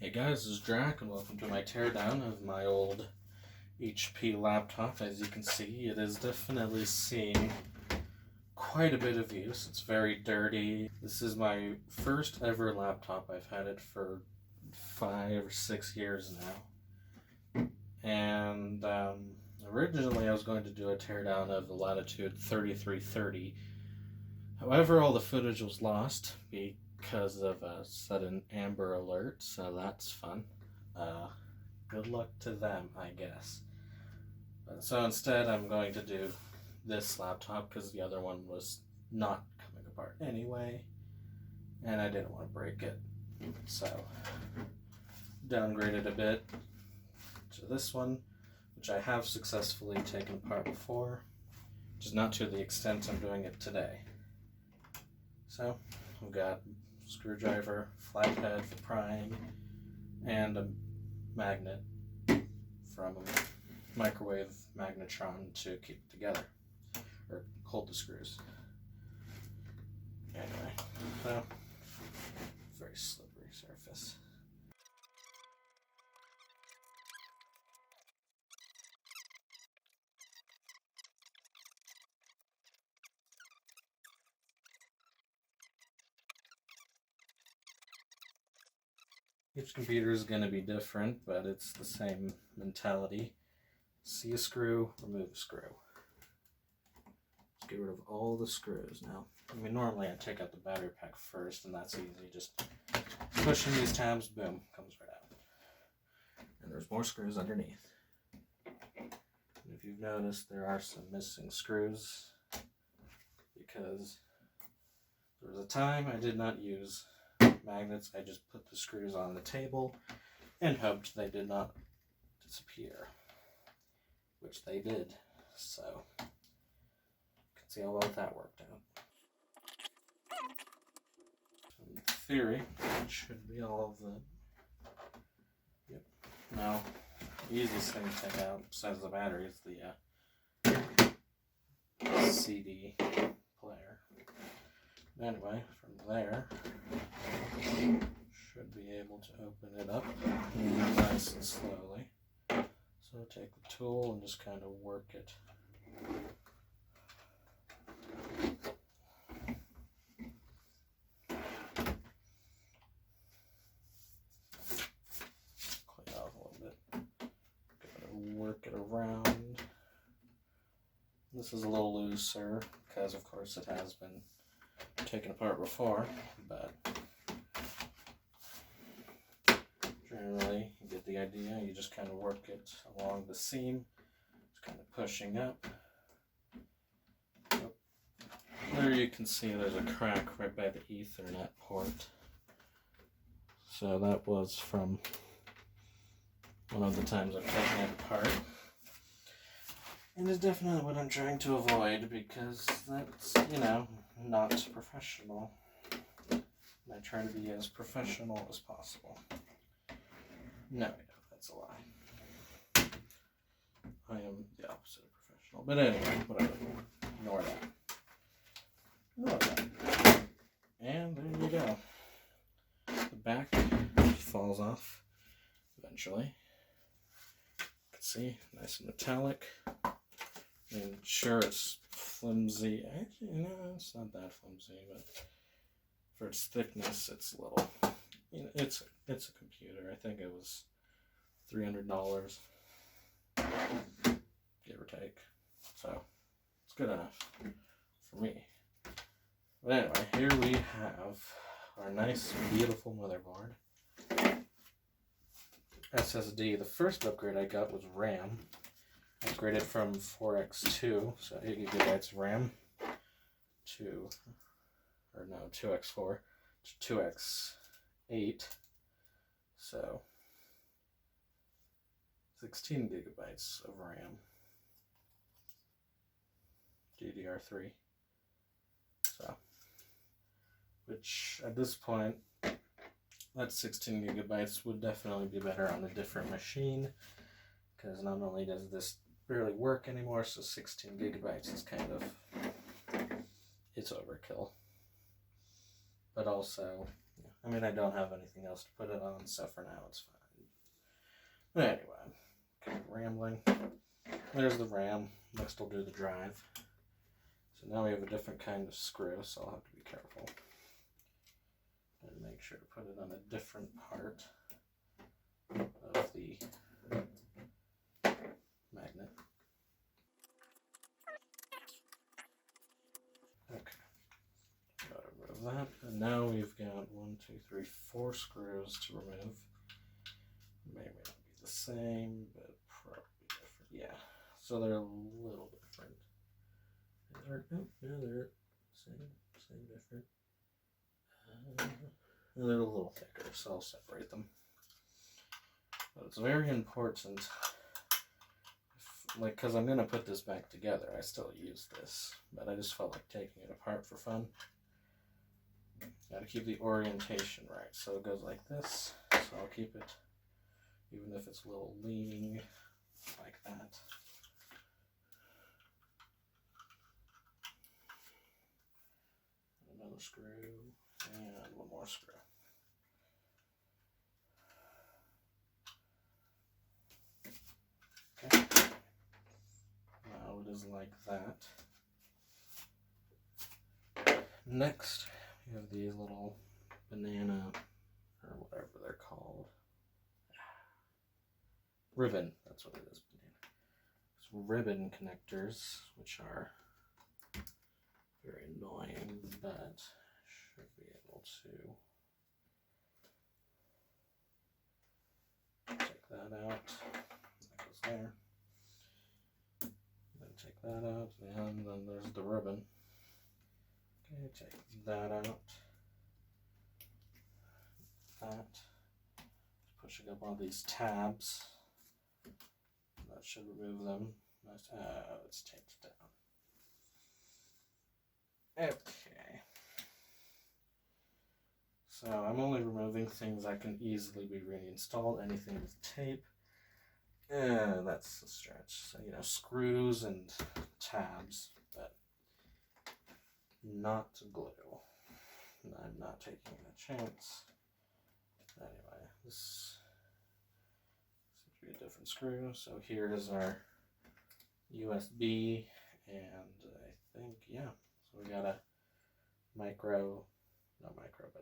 Hey guys, this is Drac and welcome to my teardown of my old HP laptop. As you can see, it is definitely seeing quite a bit of use. It's very dirty. This is my first ever laptop. I've had it for 5 or 6 years now. And originally I was going to do a teardown of the Latitude 3330. However, all the footage was lost because of a sudden Amber Alert, so that's fun. Good luck to them, I guess. So instead, I'm going to do this laptop because the other one was not coming apart anyway, and I didn't want to break it. So, downgraded a bit to this one, which I have successfully taken apart before, just not to the extent I'm doing it today. So, I've got screwdriver, flathead for prying, and a magnet from a microwave magnetron to keep it together, or hold the screws. Anyway, well, very slippery surface. Each computer is going to be different, but it's the same mentality. See a screw, remove a screw. Let's get rid of all the screws now. I mean, normally I take out the battery pack first, and that's easy. Just pushing these tabs, boom, comes right out. And there's more screws underneath. And if you've noticed, there are some missing screws because there was a time I did not use magnets. I just put the screws on the table and hoped they did not disappear, which they did. So you can see how well that worked out. In theory, it should be all of them. Yep. Now, the easiest thing to take out besides the battery is the CD player. Anyway, from there, should be able to open it up nice and slowly. So take the tool and just kind of work it. Clean off a little bit. Gotta work it around. This is a little looser because, of course, it has been taken apart before, but generally you get the idea. You just kind of work it along the seam, just kind of pushing up. There you can see there's a crack right by the Ethernet port. So that was from one of the times I've taken it apart. And it's definitely what I'm trying to avoid because that's, not professional. And I try to be as professional as possible. No, that's a lie. I am the opposite of professional. But anyway, whatever. Ignore that. And there you go. The back falls off eventually. You can see, nice and metallic. I mean, sure, it's flimsy. Actually, no, it's not that flimsy, but for its thickness, it's a little. It's a computer. I think it was $300, give or take. So it's good enough for me. But anyway, here we have our nice, beautiful motherboard. SSD. The first upgrade I got was RAM. I upgraded from 4x2, so 8 GB RAM, to 2x4 to 2x8, so 16 gigabytes of RAM, DDR3, so, which at this point, that 16 gigabytes would definitely be better on a different machine, because not only does this barely work anymore, so 16 gigabytes is kind of, it's overkill. But also, I mean, I don't have anything else to put it on, so for now it's fine. But anyway, kind of rambling. There's the RAM. Next I'll do the drive. So now we have a different kind of screw, so I'll have to be careful. And make sure to put it on a different part of the magnet. Okay. Got rid of that. And now we've got 4 screws to remove. May not be the same, but probably different. Yeah. So they're a little different. They're same, different. They're a little thicker, so I'll separate them. But it's very important, because I'm going to put this back together. I still use this, but I just felt like taking it apart for fun. Got to keep the orientation right, so it goes like this. So I'll keep it, even if it's a little leaning, like that. Another screw, and one more screw. Okay. Now it is like that. Next, we have these little banana, or whatever they're called. Ribbon, that's what it is, banana. It's ribbon connectors, which are very annoying, but should be able to take that out. That goes there. Then take that out, and then there's the ribbon. Okay, take that out. That. Pushing up on these tabs. That should remove them. It's taped down. Okay. So I'm only removing things that can easily be reinstalled. Anything with tape, that's a stretch. So, screws and tabs, but not glue. I'm not taking a chance. Anyway, this seems to be a different screw. So here is our USB, and I think, yeah. So we got a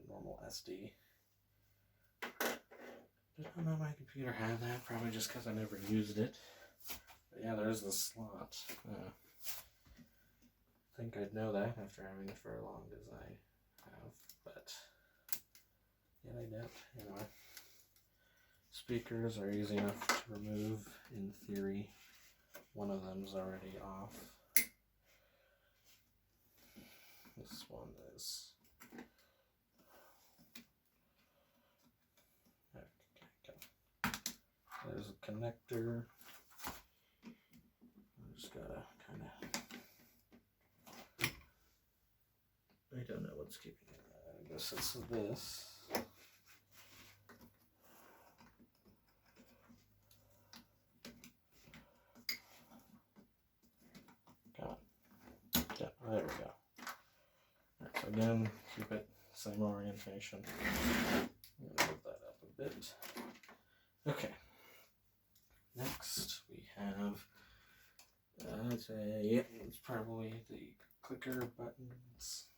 normal SD. Did not know my computer had that, probably just because I never used it. But yeah, there's the slot. I think I'd know that after having it for as long as I have, but yet I don't. Anyway, speakers are easy enough to remove in theory. One of them's already off. This one is. There's a connector. I just gotta kind of. I don't know what's keeping it. I guess it's this. Got it. Yeah, there we go. Right, so again, keep it same orientation. I'm gonna move that up a bit. Okay. Next, we have, it's probably the clicker buttons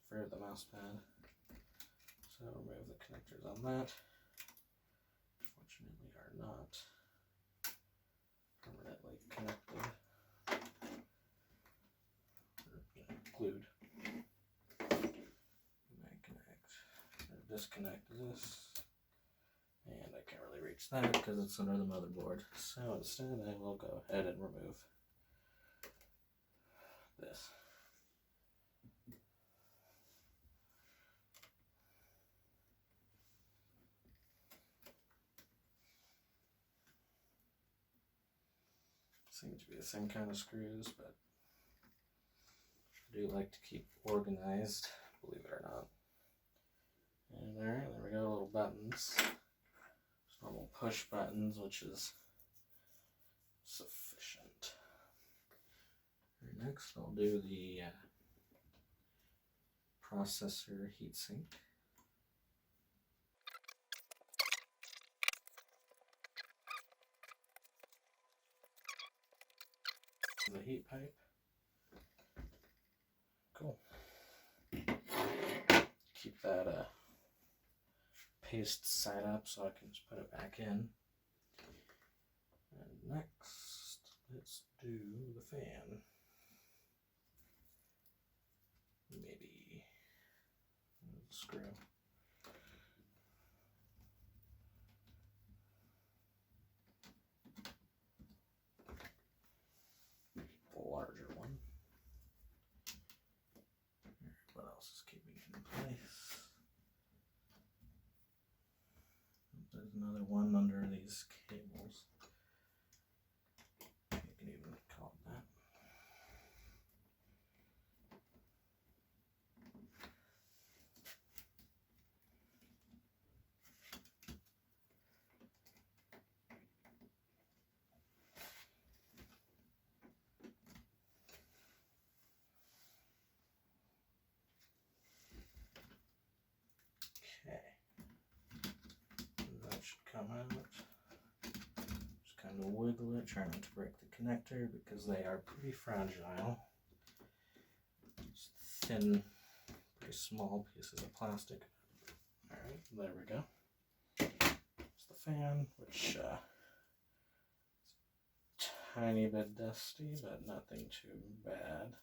for the mouse pad. So remove the connectors on that. Fortunately, are not permanently connected, or glued. Disconnect this. And I can't really reach that because it's under the motherboard. So instead I will go ahead and remove this. Seem to be the same kind of screws, but I do like to keep organized, believe it or not. And there we go, little buttons. Normal push buttons, which is sufficient. Right, next I'll do the processor heatsink. the heat pipe. Cool. Keep that paste side up so I can just put it back in. And next, let's do the fan. Maybe screw. The larger one. What else is keeping it in place? There's another one under these cables. You can even call it that. Okay. That should come out. Just kind of wiggle it, try not to break the connector because they are pretty fragile. Just thin, pretty small pieces of plastic. Alright, there we go. It's the fan, which is a tiny bit dusty, but nothing too bad.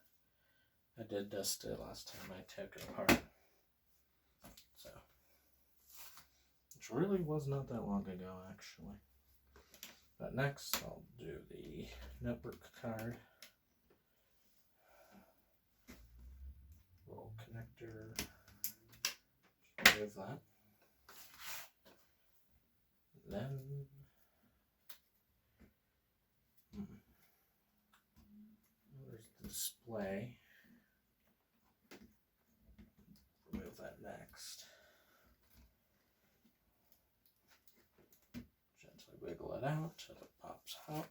I did dust it last time I took it apart. So, which really was not that long ago, actually. But next, I'll do the notebook card. Little connector. Remove that. Then, there's the display. Remove that next. Gently wiggle it out till it pops out.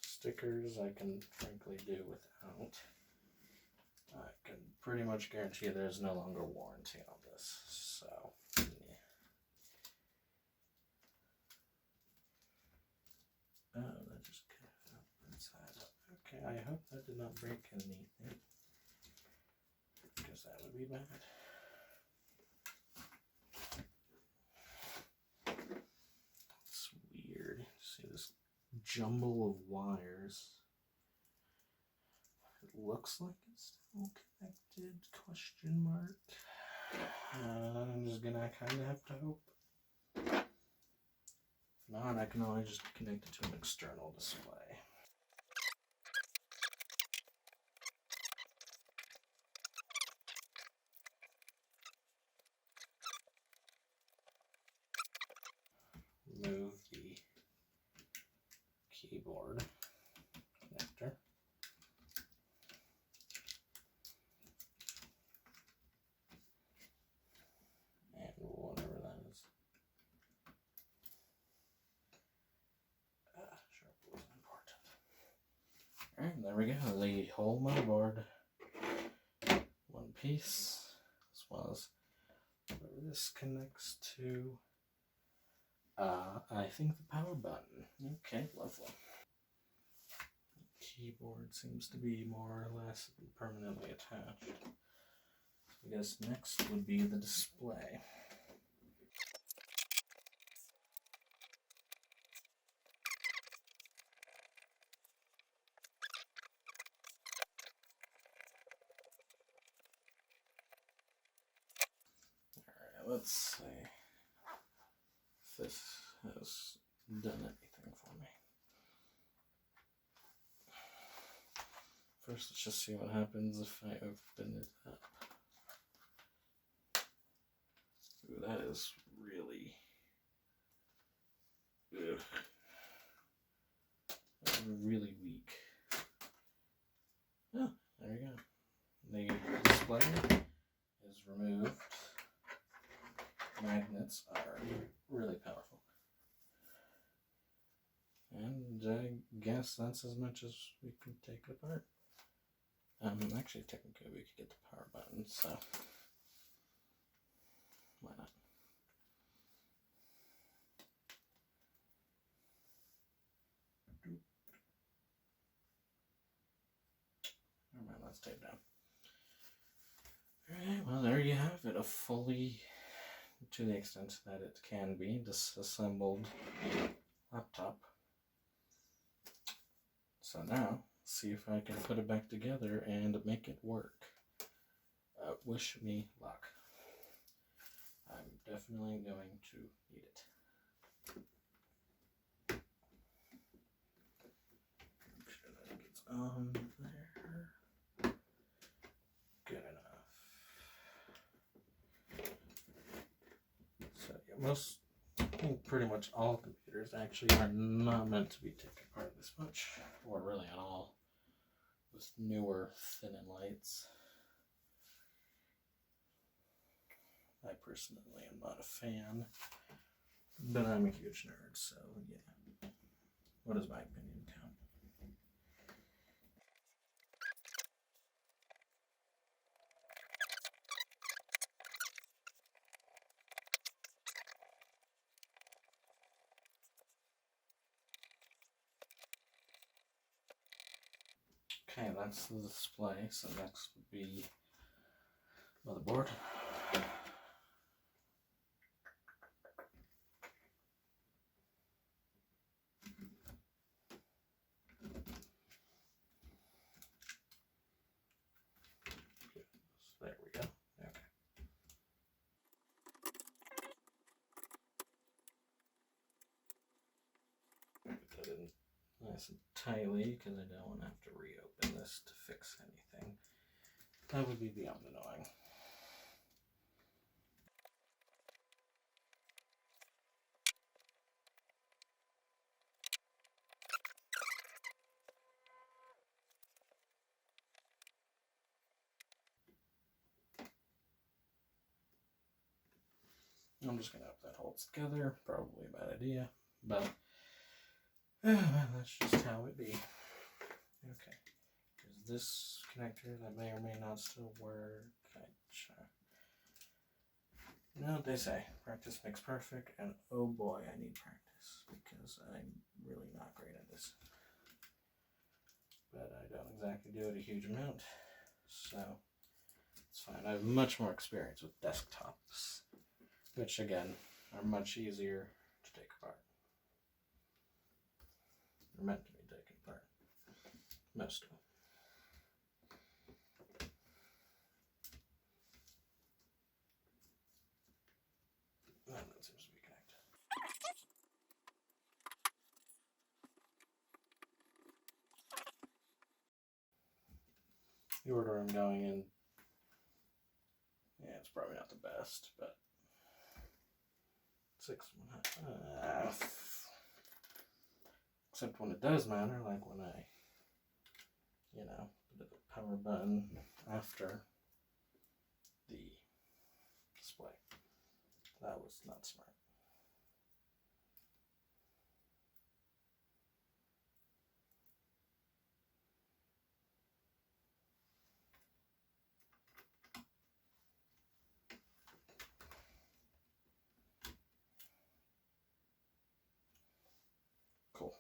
Stickers I can frankly do without. I can pretty much guarantee there's no longer warranty on this, so yeah. Oh, that just kind of fell inside up. Okay, I hope that did not break anything, because that would be bad. It's weird. See this jumble of wires. It looks like it's still connected, question mark. I'm just gonna kind of have to hope. If not, I can always just connect it to an external display. Move the keyboard connector. And whatever that is. Sharp was important. Alright, there we go. The whole motherboard. One piece. As well as whatever this connects to. I think the power button. Okay, lovely. The keyboard seems to be more or less permanently attached. I guess next would be the display. Alright, let's see if this has done anything for me. First, let's just see what happens if I open it up. Ooh, that is really... Ugh. That's really weak. Oh, there we go. The display is removed. Magnets are really powerful. And I guess that's as much as we can take it apart. Actually, technically, we could get the power button, so why not? taped down. Alright, well there you have it, a fully, to the extent that it can be, disassembled laptop. So now, see if I can put it back together and make it work. Wish me luck. I'm definitely going to need it. Make sure that it gets on there. Good enough. So yeah, I think pretty much all computers actually are not meant to be taken apart this much, or really at all, with newer thin and lights. I personally am not a fan, but I'm a huge nerd, so yeah. What does my opinion count? Okay, that's the display, so next would be motherboard. There we go. Okay. Put that in nice and tightly because I don't want to have to reopen this to fix anything. That would be beyond annoying. I'm just going to hope that holds together. Probably a bad idea, but that's just how it be. Okay. There's this connector that may or may not still work. You know what they say, practice makes perfect, and oh boy, I need practice because I'm really not great at this. But I don't exactly do it a huge amount, so it's fine. I have much more experience with desktops, which again are much easier to take apart. They're meant to be taken apart, most of them. And that seems to be connected. The order I'm going in, yeah, it's probably not the best, but 6-1. Except when it does matter, like when I, put the power button after the display. That was not smart. Cool.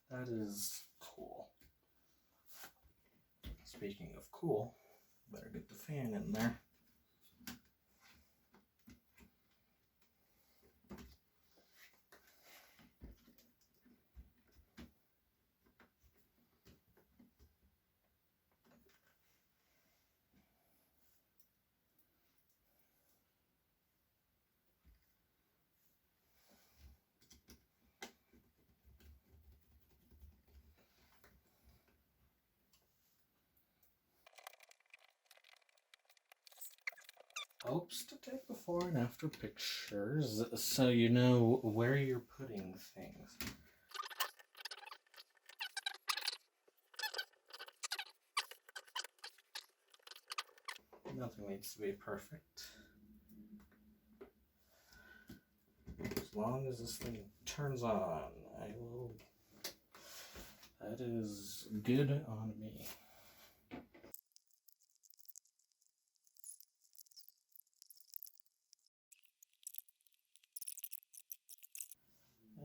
That is cool. Speaking of cool, better get the fan in there. Helps to take before and after pictures so you know where you're putting things. Nothing needs to be perfect. As long as this thing turns on, I will. That is good on me.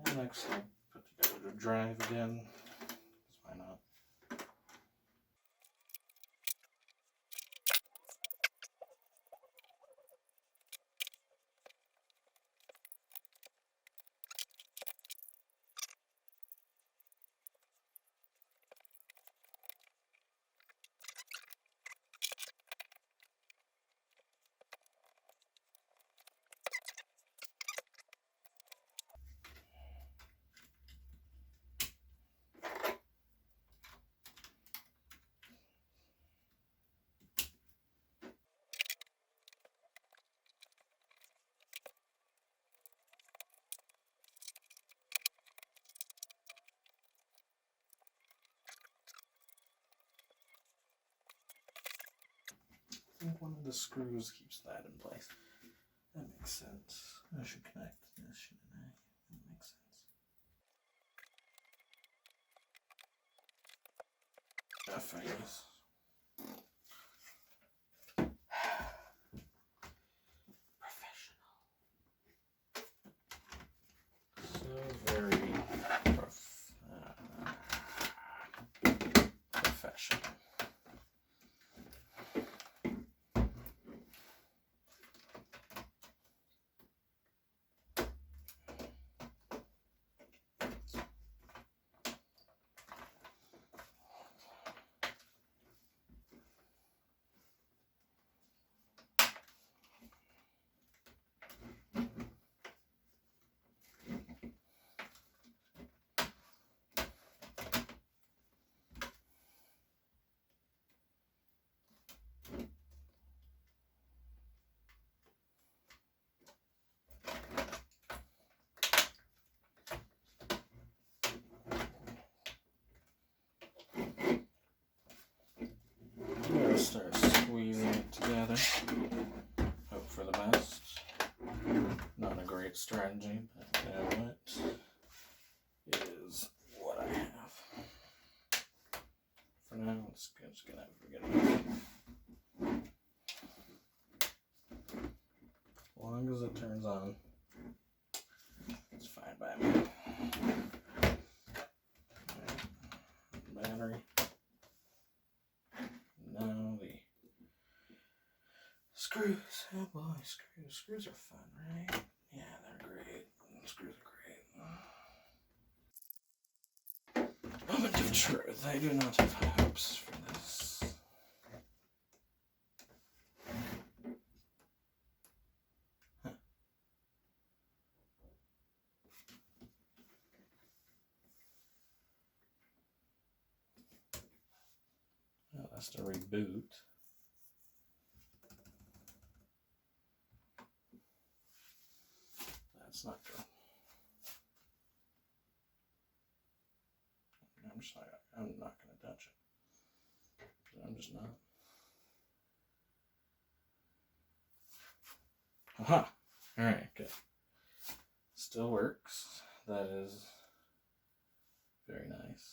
And next I'll put together the drive again, because why not? one of the screws keeps that in place. That makes sense. I should connect this, shouldn't I? That makes sense. Professional. So very professional. I'm going to start squeezing it together. Hope for the best. Not a great strategy, but you know what? It is what I have. For now, it's just going to forget about it. As long as it turns on, it's fine by me. Right. Battery. Now the screws. Oh boy, screws. Screws are fun, right? Yeah, they're great. Screws are great. Moment of truth. I do not have high hopes for this. Huh. Well, that's to reboot. That's not good. I'm not going to touch it. I'm just not. Aha! Alright, good. Still works. That is very nice.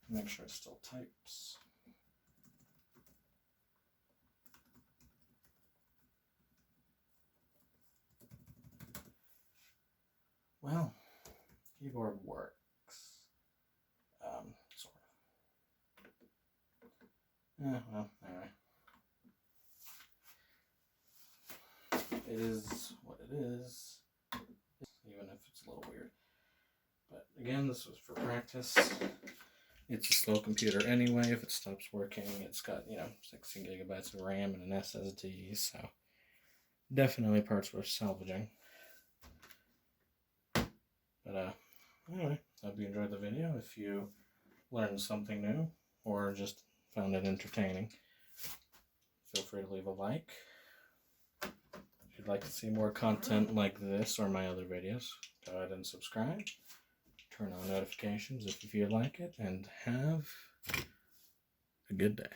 Make sure it still types. Well, keyboard works. Sort of. Yeah, well, anyway. It is what it is, even if it's a little weird. But again, this was for practice. It's a slow computer anyway. If it stops working, it's got, 16 gigabytes of RAM and an SSD, so definitely parts worth salvaging. But anyway, hope you enjoyed the video. If you learned something new or just found it entertaining, feel free to leave a like. If you'd like to see more content like this or my other videos, go ahead and subscribe. Turn on notifications if you feel like it, and have a good day.